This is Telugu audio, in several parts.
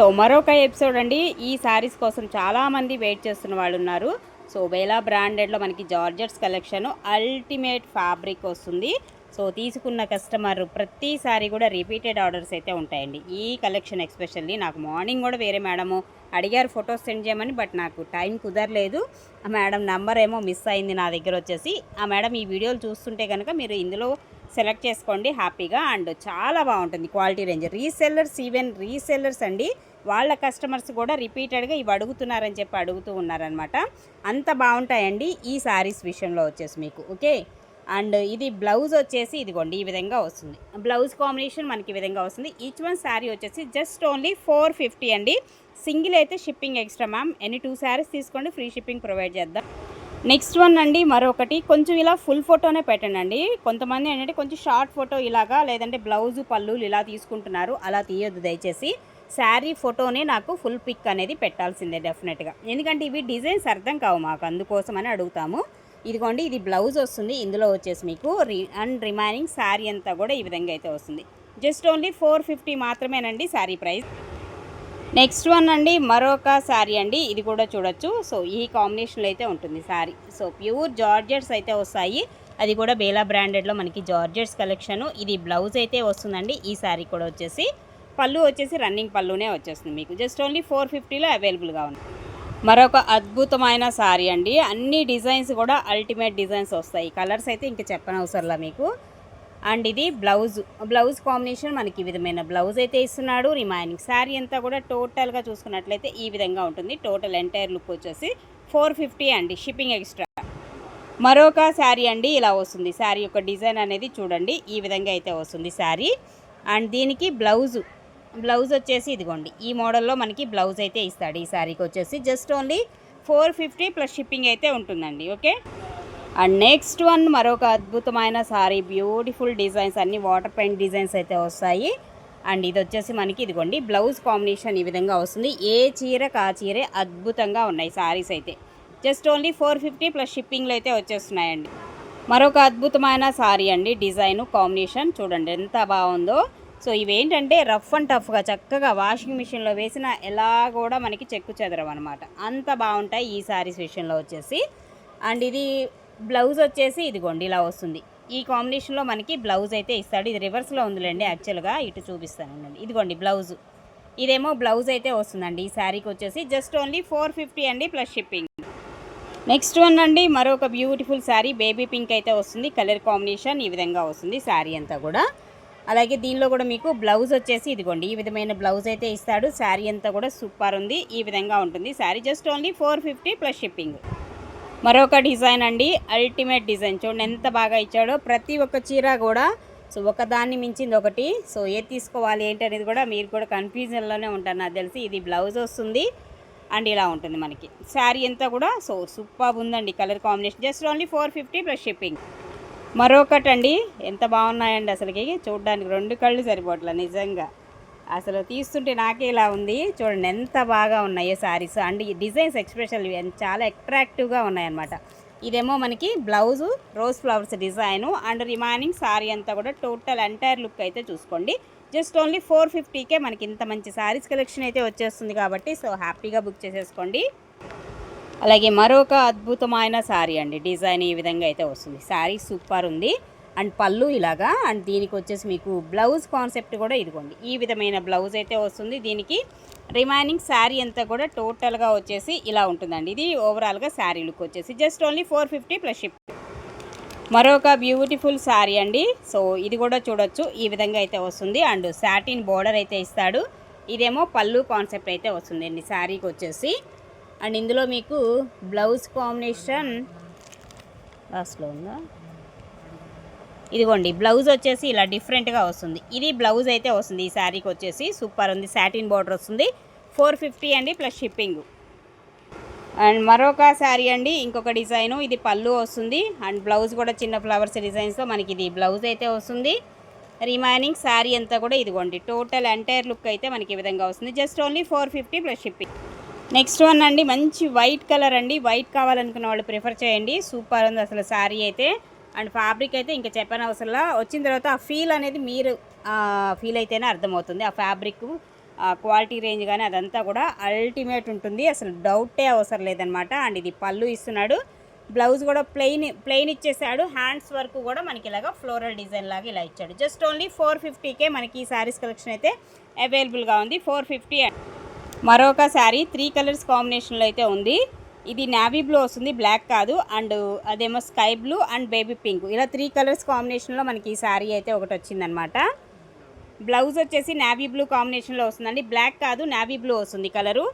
సో మరొక ఎపిసోడ్ అండి. ఈ శారీస్ కోసం చాలామంది వెయిట్ చేస్తున్న వాళ్ళు ఉన్నారు. సో బేలా బ్రాండెడ్లో మనకి జార్జెట్స్ కలెక్షన్ అల్టిమేట్ ఫ్యాబ్రిక్ వస్తుంది. సో తీసుకున్న కస్టమర్ ప్రతిసారి కూడా రిపీటెడ్ ఆర్డర్స్ అయితే ఉంటాయండి. ఈ కలెక్షన్ ఎస్పెషల్లీ నాకు మార్నింగ్ కూడా వేరే మేడము అడిగారు ఫొటోస్ సెండ్ చేయమని, బట్ నాకు టైం కుదరలేదు. ఆ మేడం నెంబర్ ఏమో మిస్ అయింది నా దగ్గర వచ్చేసి. ఆ మేడం ఈ వీడియోలు చూస్తుంటే కనుక మీరు ఇందులో సెలెక్ట్ చేసుకోండి హ్యాపీగా. అండ్ చాలా బాగుంటుంది quality range. Resellers, even resellers అండి, వాళ్ళ కస్టమర్స్ కూడా రిపీటెడ్గా ఇవి అడుగుతున్నారని చెప్పి అడుగుతూ ఉన్నారనమాట. అంత బాగుంటాయండి ఈ శారీస్ విషయంలో వచ్చేసి మీకు. ఓకే, అండ్ ఇది బ్లౌజ్ వచ్చేసి ఇదిగోండి ఈ విధంగా వస్తుంది. బ్లౌజ్ కాంబినేషన్ మనకి ఈ విధంగా వస్తుంది. ఈచ్ వన్ శారీ వచ్చేసి జస్ట్ ఓన్లీ 450 అండి. సింగిల్ అయితే shipping extra ma'am. Any 2 saris తీసుకోండి, ఫ్రీ షిప్పింగ్ ప్రొవైడ్ చేద్దాం. నెక్స్ట్ వన్ అండి, మరొకటి కొంచెం ఇలా ఫుల్ ఫోటోనే పెట్టండి. కొంతమంది ఏంటంటే కొంచెం షార్ట్ ఫోటో ఇలాగా, లేదంటే బ్లౌజు పళ్ళులు ఇలా తీసుకుంటున్నారు. అలా తీయొద్దు దయచేసి. శారీ ఫోటోనే నాకు ఫుల్ పిక్ అనేది పెట్టాల్సిందే డెఫినెట్గా, ఎందుకంటే ఇవి డిజైన్స్ అర్థం కావు మాకు, అందుకోసమని అడుగుతాము. ఇదిగోండి ఇది బ్లౌజ్ వస్తుంది. ఇందులో వచ్చేసి మీకు అండ్ రిమైనింగ్ శారీ అంతా కూడా ఈ విధంగా అయితే వస్తుంది. జస్ట్ ఓన్లీ 450 మాత్రమేనండి శారీ ప్రైస్. నెక్స్ట్ వన్ అండి, మరొక శారీ అండి. ఇది కూడా చూడొచ్చు. సో ఈ కాంబినేషన్లో అయితే ఉంటుంది శారీ. సో ప్యూర్ జార్జెట్స్ అయితే వస్తాయి. అది కూడా బేలా బ్రాండెడ్లో మనకి జార్జెట్స్ కలెక్షను. ఇది బ్లౌజ్ అయితే వస్తుందండి. ఈ శారీ కూడా వచ్చేసి పళ్ళు వచ్చేసి రన్నింగ్ పళ్ళునే వచ్చేస్తుంది మీకు. జస్ట్ ఓన్లీ 450లో అవైలబుల్గా ఉంది. మరొక అద్భుతమైన శారీ అండి. అన్ని డిజైన్స్ కూడా అల్టిమేట్ డిజైన్స్ వస్తాయి. కలర్స్ అయితే ఇంక చెప్పనవసరంలా మీకు. అండ్ ఇది బ్లౌజ్ కాంబినేషన్ మనకి ఈ విధమైన బ్లౌజ్ అయితే ఇస్తున్నాడు. రిమైనింగ్ శారీ అంతా కూడా టోటల్గా చూసుకున్నట్లయితే ఈ విధంగా ఉంటుంది. టోటల్ ఎంటైర్ లుక్ వచ్చేసి 450 అండి, షిప్పింగ్ ఎక్స్ట్రా. మరొక శారీ అండి ఇలా వస్తుంది. శారీ యొక్క డిజైన్ అనేది చూడండి ఈ విధంగా అయితే వస్తుంది శారీ. అండ్ దీనికి బ్లౌజ్ వచ్చేసి ఇదిగోండి ఈ మోడల్లో మనకి బ్లౌజ్ అయితే ఇస్తాడు. ఈ శారీకి వచ్చేసి జస్ట్ ఓన్లీ 450 ప్లస్ షిప్పింగ్ అయితే ఉంటుందండి. ఓకే, అండ్ నెక్స్ట్ వన్ మరొక అద్భుతమైన శారీ. బ్యూటిఫుల్ డిజైన్స్, అన్ని వాటర్ పెయింట్ డిజైన్స్ అయితే వస్తాయి. అండ్ ఇది వచ్చేసి మనకి ఇదిగోండి బ్లౌజ్ కాంబినేషన్ ఈ విధంగా వస్తుంది. ఏ చీరకు ఆ చీరే అద్భుతంగా ఉన్నాయి శారీస్ అయితే. జస్ట్ ఓన్లీ 450 ప్లస్ షిప్పింగ్లో అయితే వచ్చేస్తున్నాయండి. మరొక అద్భుతమైన శారీ అండి. డిజైను కాంబినేషన్ చూడండి ఎంత బాగుందో. సో ఇవేంటంటే రఫ్ అండ్ టఫ్గా చక్కగా వాషింగ్ మిషన్లో వేసిన ఎలా కూడా మనకి చెక్కు చెదరవు అనమాట, అంత బాగుంటాయి ఈ శారీస్ విషయంలో వచ్చేసి. అండ్ ఇది బ్లౌజ్ వచ్చేసి ఇదిగోండి ఇలా వస్తుంది. ఈ కాంబినేషన్లో మనకి బ్లౌజ్ అయితే ఇస్తాడు. ఇది రివర్స్లో ఉందిలేండి, యాక్చువల్గా ఇటు చూపిస్తాను. ఇదిగోండి బ్లౌజ్, ఇదేమో బ్లౌజ్ అయితే వస్తుందండి ఈ శారీకి వచ్చేసి. జస్ట్ ఓన్లీ 450 అండి ప్లస్ షిప్పింగ్. నెక్స్ట్ వన్ అండి, మరొక బ్యూటిఫుల్ శారీ. బేబీ పింక్ అయితే వస్తుంది. కలర్ కాంబినేషన్ ఈ విధంగా వస్తుంది శారీ అంతా కూడా. అలాగే దీనిలో కూడా మీకు బ్లౌజ్ వచ్చేసి ఇదిగోండి ఈ విధమైన బ్లౌజ్ అయితే ఇస్తాడు. శారీ అంతా కూడా సూపర్ ఉంది. ఈ విధంగా ఉంటుంది sari. Just only 450 plus shipping. మరొక డిజైన్ అండి, అల్టిమేట్ డిజైన్. చూడండి ఎంత బాగా ఇచ్చాడో. ప్రతి ఒక్క చీర కూడా సో ఒకదాన్ని మించింది ఒకటి. సో ఏది తీసుకోవాలి ఏంటి అనేది కూడా మీరు కూడా కన్ఫ్యూజన్లోనే ఉంటారు నాకు తెలిసి. ఇది బ్లౌజ్ వస్తుంది అండ్ ఇలా ఉంటుంది మనకి శారీ అంతా కూడా. సో సూపర్ ఉందండి colour combination. Just only 450 plus shipping. మరొకటండి, ఎంత బాగున్నాయండి అసలుకి. చూడడానికి 2 కళ్ళు సరిపోవట్లే నిజంగా. అసలు తీస్తుంటే నాకే ఇలా ఉంది. చూడండి ఎంత బాగా ఉన్నాయో శారీస్. అండ్ ఈ డిజైన్స్ ఎక్స్ప్రెషన్ చాలా అట్రాక్టివ్గా ఉన్నాయన్నమాట. ఇదేమో మనకి blouse rose flowers design. And remaining sari అంతా కూడా టోటల్ ఎంటైర్ లుక్ అయితే చూసుకోండి. జస్ట్ ఓన్లీ 450కే మనకి ఇంత మంచి శారీస్ కలెక్షన్ అయితే వచ్చేస్తుంది కాబట్టి సో హ్యాపీగా బుక్ చేసేసుకోండి. అలాగే మరొక అద్భుతమైన శారీ అండి. డిజైన్ ఈ విధంగా అయితే వస్తుంది. శారీ సూపర్ ఉంది. అండ్ పళ్ళు ఇలాగా. అండ్ దీనికి వచ్చేసి మీకు బ్లౌజ్ కాన్సెప్ట్ కూడా ఇదిగోండి ఈ విధమైన బ్లౌజ్ అయితే వస్తుంది. దీనికి రిమైనింగ్ శారీ అంతా కూడా టోటల్గా వచ్చేసి ఇలా ఉంటుందండి. ఇది ఓవరాల్గా శారీ లుక్ వచ్చేసి జస్ట్ ఓన్లీ 450 ప్లస్ షిప్. మరొక బ్యూటిఫుల్ శారీ అండి. సో ఇది కూడా చూడొచ్చు ఈ విధంగా అయితే వస్తుంది. అండ్ సాటిన్ బోర్డర్ అయితే ఇస్తాడు. ఇదేమో పళ్ళు కాన్సెప్ట్ అయితే వస్తుంది అండి శారీకి వచ్చేసి. అండ్ ఇందులో మీకు బ్లౌజ్ కాంబినేషన్ లాస్ట్లో ఉందా, ఇదిగోండి బ్లౌజ్ వచ్చేసి ఇలా డిఫరెంట్గా వస్తుంది. ఇది బ్లౌజ్ అయితే వస్తుంది ఈ శారీకి వచ్చేసి. సూపర్ ఉంది. సాటిన్ బార్డర్ వస్తుంది. 450 అండి ప్లస్ షిప్పింగ్. అండ్ మరొక శారీ అండి, ఇంకొక డిజైను. ఇది పళ్ళు వస్తుంది. అండ్ బ్లౌజ్ కూడా చిన్న ఫ్లవర్స్ డిజైన్స్తో మనకి ఇది బ్లౌజ్ అయితే వస్తుంది. రిమైనింగ్ శారీ అంతా కూడా ఇదిగోండి టోటల్ ఎంటైర్ లుక్ అయితే మనకి ఈ విధంగా వస్తుంది. Just only 450 plus shipping. Next one అండి, మంచి వైట్ కలర్ అండి. వైట్ కావాలనుకున్న వాళ్ళు ప్రిఫర్ చేయండి. సూపర్ ఉంది అసలు శారీ అయితే. అండ్ ఫ్యాబ్రిక్ అయితే ఇంకా చెప్పనవసరంలా. వచ్చిన తర్వాత ఆ ఫీల్ అనేది మీరు ఫీల్ అయితేనే అర్థమవుతుంది. ఆ ఫ్యాబ్రిక్ క్వాలిటీ రేంజ్ కానీ అదంతా కూడా అల్టిమేట్ ఉంటుంది, అసలు డౌటే అవసరం లేదనమాట. అండ్ ఇది పళ్ళు ఇస్తున్నాడు, బ్లౌజ్ కూడా ప్లెయిన్ ఇచ్చేసాడు. హ్యాండ్స్ వరకు కూడా మనకి ఇలాగా ఫ్లోరల్ డిజైన్ లాగా ఇలా ఇచ్చాడు. జస్ట్ ఓన్లీ 450కే మనకి ఈ శారీస్ కలెక్షన్ అయితే అవైలబుల్గా ఉంది. 450. మరొక శారీ 3 కలర్స్ కాంబినేషన్లో అయితే ఉంది. ఇది నావీ బ్లూ వస్తుంది, బ్లాక్ కాదు. అండ్ అదేమో sky blue and baby pink, ఇలా 3 కలర్స్ కాంబినేషన్లో మనకి ఈ శారీ అయితే ఒకటి వచ్చిందనమాట. బ్లౌజ్ వచ్చేసి నావీ బ్లూ కాంబినేషన్లో వస్తుందండి, బ్లాక్ కాదు నావీ బ్లూ వస్తుంది కలరు.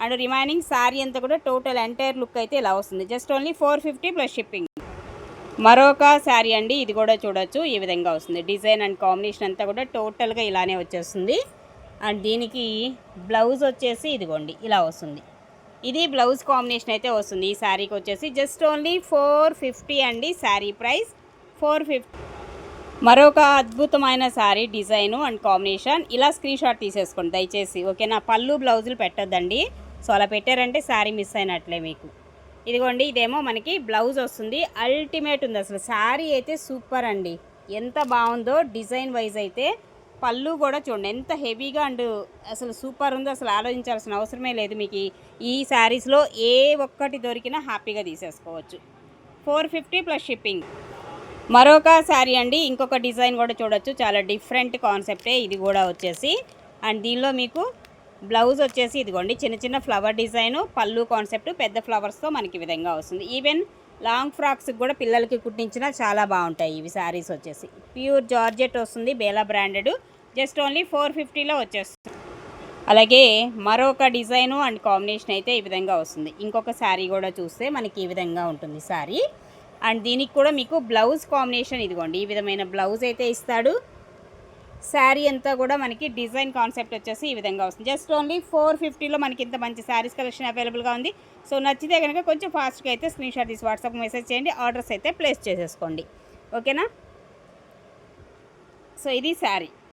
అండ్ రిమైనింగ్ శారీ అంతా కూడా టోటల్ ఎంటైర్ లుక్ అయితే ఇలా వస్తుంది. Just only 450 plus shipping. మరొక శారీ అండి, ఇది కూడా చూడొచ్చు, ఈ విధంగా వస్తుంది. డిజైన్ అండ్ కాంబినేషన్ అంతా కూడా టోటల్గా ఇలానే వచ్చేస్తుంది. అండ్ దీనికి బ్లౌజ్ వచ్చేసి ఇదిగోండి ఇలా వస్తుంది. ఇది బ్లౌజ్ కాంబినేషన్ అయితే వస్తుంది ఈ శారీకి వచ్చేసి. జస్ట్ ఓన్లీ 450 అండి శారీ ప్రైస్, 450. మరొక అద్భుతమైన శారీ డిజైను అండ్ కాంబినేషన్. ఇలా స్క్రీన్ షాట్ తీసేసుకోండి దయచేసి, ఓకేనా. పళ్ళు బ్లౌజులు పెట్టొద్దండి, సో అలా పెట్టారంటే శారీ మిస్ అయినట్లే మీకు. ఇదిగోండి, ఇదేమో మనకి బ్లౌజ్ వస్తుంది. అల్టిమేట్ ఉంది అసలు, శారీ అయితే సూపర్ అండి, ఎంత బాగుందో డిజైన్ వైజ్ అయితే. పళ్ళు కూడా చూడండి ఎంత హెవీగా అండ్ అసలు సూపర్ ఉందో, అసలు ఆలోచించాల్సిన అవసరమే లేదు. మీకు ఈ శారీస్లో ఏ ఒక్కటి దొరికినా హ్యాపీగా తీసేసుకోవచ్చు. 450 ప్లస్ షిప్పింగ్. మరొక శారీ అండి, ఇంకొక డిజైన్ కూడా చూడొచ్చు, చాలా డిఫరెంట్ కాన్సెప్టే ఇది కూడా వచ్చేసి. అండ్ దీనిలో మీకు బ్లౌజ్ వచ్చేసి ఇదిగోండి చిన్న చిన్న ఫ్లవర్ డిజైను, పళ్ళు కాన్సెప్ట్ పెద్ద ఫ్లవర్స్తో మనకి విధంగా వస్తుంది. ఈవెన్ లాంగ్ ఫ్రాక్స్కి కూడా పిల్లలకి కుట్టించినా చాలా బాగుంటాయి ఇవి శారీస్ వచ్చేసి. ప్యూర్ జార్జెట్ వస్తుంది, బేలా బ్రాండెడ్. జస్ట్ ఓన్లీ 450లో వచ్చేస్తుంది. అలాగే మరొక డిజైను అండ్ కాంబినేషన్ అయితే ఈ విధంగా వస్తుంది. ఇంకొక శారీ కూడా చూస్తే మనకి ఈ విధంగా ఉంటుంది శారీ. అండ్ దీనికి కూడా మీకు బ్లౌజ్ కాంబినేషన్ ఇదిగోండి ఈ విధమైన బ్లౌజ్ అయితే ఇస్తాడు. శారీ అంతా కూడా మనకి డిజైన్ కాన్సెప్ట్ వచ్చేసి ఈ విధంగా వస్తుంది. జస్ట్ ఓన్లీ 450లో మనకి ఇంత మంచి శారీస్ కలెక్షన్ అవైలబుల్గా ఉంది. సో నచ్చితే కనుక కొంచెం ఫాస్ట్గా అయితే స్క్రీన్ షాట్ తీసి వాట్సాప్ మెసేజ్ చేయండి, ఆర్డర్స్ అయితే ప్లేస్ చేసేసుకోండి, ఓకేనా. సో ఇది శారీ.